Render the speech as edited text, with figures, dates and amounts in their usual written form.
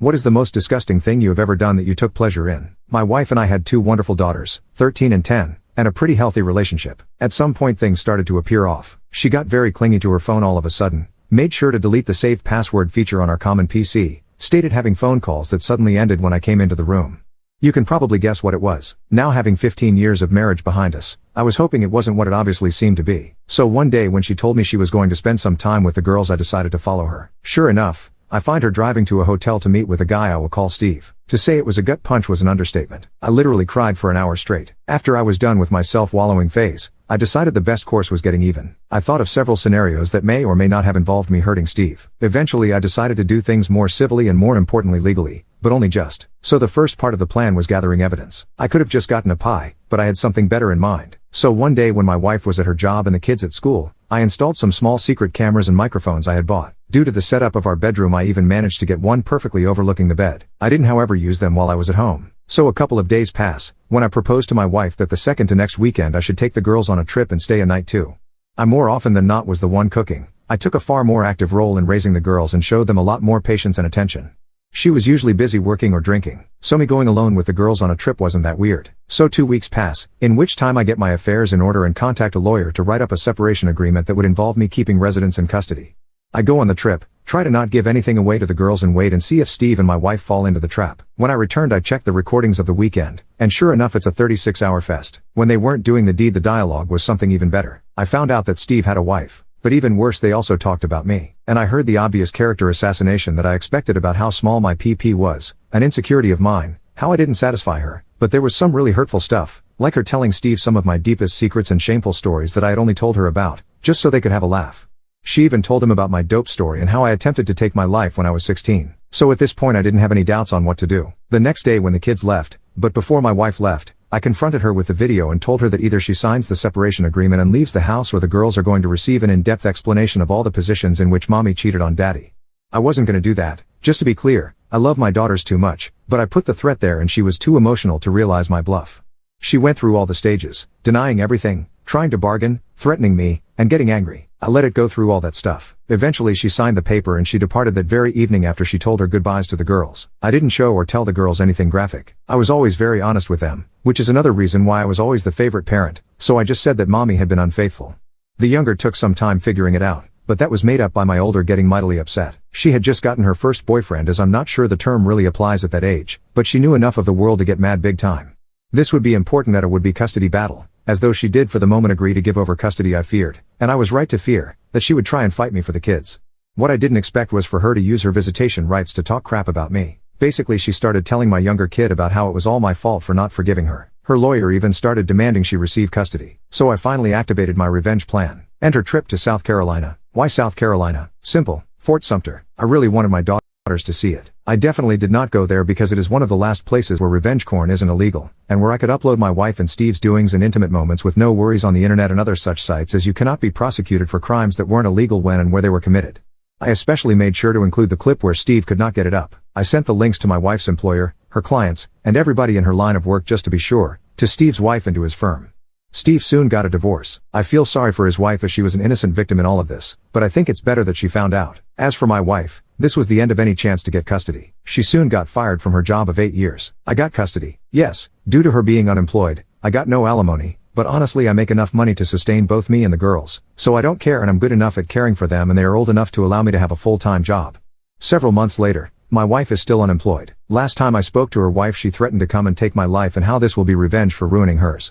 What is the most disgusting thing you have ever done that you took pleasure in? My wife and I had two wonderful daughters, 13 and 10, and a pretty healthy relationship. At some point things started to appear off. She got very clingy to her phone all of a sudden, made sure to delete the saved password feature on our common PC, stated having phone calls that suddenly ended when I came into the room. You can probably guess what it was. Now having 15 years of marriage behind us, I was hoping it wasn't what it obviously seemed to be. So one day when she told me she was going to spend some time with the girls, I decided to follow her. Sure enough, I find her driving to a hotel to meet with a guy I will call Steve. To say it was a gut punch was an understatement. I literally cried for an hour straight. After I was done with my self-wallowing phase, I decided the best course was getting even. I thought of several scenarios that may or may not have involved me hurting Steve. Eventually I decided to do things more civilly and more importantly legally, but only just. So the first part of the plan was gathering evidence. I could have just gotten a pie, but I had something better in mind. So one day when my wife was at her job and the kids at school, I installed some small secret cameras and microphones I had bought. Due to the setup of our bedroom, I even managed to get one perfectly overlooking the bed. I didn't however use them while I was at home. So a couple of days pass, when I proposed to my wife that the second to next weekend I should take the girls on a trip and stay a night too. I more often than not was the one cooking. I took a far more active role in raising the girls and showed them a lot more patience and attention. She was usually busy working or drinking, so me going alone with the girls on a trip wasn't that weird. So 2 weeks pass, in which time I get my affairs in order and contact a lawyer to write up a separation agreement that would involve me keeping residents in custody. I go on the trip, try to not give anything away to the girls and wait and see if Steve and my wife fall into the trap. When I returned I checked the recordings of the weekend, and sure enough it's a 36-hour fest. When they weren't doing the deed, the dialogue was something even better. I found out that Steve had a wife. But even worse, they also talked about me. And I heard the obvious character assassination that I expected about how small my PP was, an insecurity of mine, how I didn't satisfy her. But there was some really hurtful stuff, like her telling Steve some of my deepest secrets and shameful stories that I had only told her about, just so they could have a laugh. She even told him about my dope story and how I attempted to take my life when I was 16. So at this point I didn't have any doubts on what to do. The next day when the kids left, but before my wife left, I confronted her with the video and told her that either she signs the separation agreement and leaves the house or the girls are going to receive an in-depth explanation of all the positions in which mommy cheated on daddy. I wasn't gonna do that. Just to be clear, I love my daughters too much, but I put the threat there and she was too emotional to realize my bluff. She went through all the stages, denying everything, trying to bargain, threatening me, and getting angry. I let it go through all that stuff. Eventually she signed the paper and she departed that very evening after she told her goodbyes to the girls. I didn't show or tell the girls anything graphic. I was always very honest with them, which is another reason why I was always the favorite parent, so I just said that mommy had been unfaithful. The younger took some time figuring it out, but that was made up by my older getting mightily upset. She had just gotten her first boyfriend, as I'm not sure the term really applies at that age, but she knew enough of the world to get mad big time. This would be important at a would-be custody battle. As though she did for the moment agree to give over custody, I feared, and I was right to fear, that she would try and fight me for the kids. What I didn't expect was for her to use her visitation rights to talk crap about me. Basically she started telling my younger kid about how it was all my fault for not forgiving her. Her lawyer even started demanding she receive custody. So I finally activated my revenge plan. Enter trip to South Carolina. Why South Carolina? Simple. Fort Sumter. I really wanted my daughters to see it. I definitely did not go there because it is one of the last places where revenge porn isn't illegal, and where I could upload my wife and Steve's doings and intimate moments with no worries on the internet and other such sites, as you cannot be prosecuted for crimes that weren't illegal when and where they were committed. I especially made sure to include the clip where Steve could not get it up. I sent the links to my wife's employer, her clients, and everybody in her line of work just to be sure, to Steve's wife and to his firm. Steve soon got a divorce. I feel sorry for his wife as she was an innocent victim in all of this, but I think it's better that she found out. As for my wife, this was the end of any chance to get custody. She soon got fired from her job of 8 years. I got custody. Yes, due to her being unemployed, I got no alimony, but honestly I make enough money to sustain both me and the girls, so I don't care, and I'm good enough at caring for them and they are old enough to allow me to have a full-time job. Several months later, my wife is still unemployed. Last time I spoke to her wife she threatened to come and take my life and how this will be revenge for ruining hers.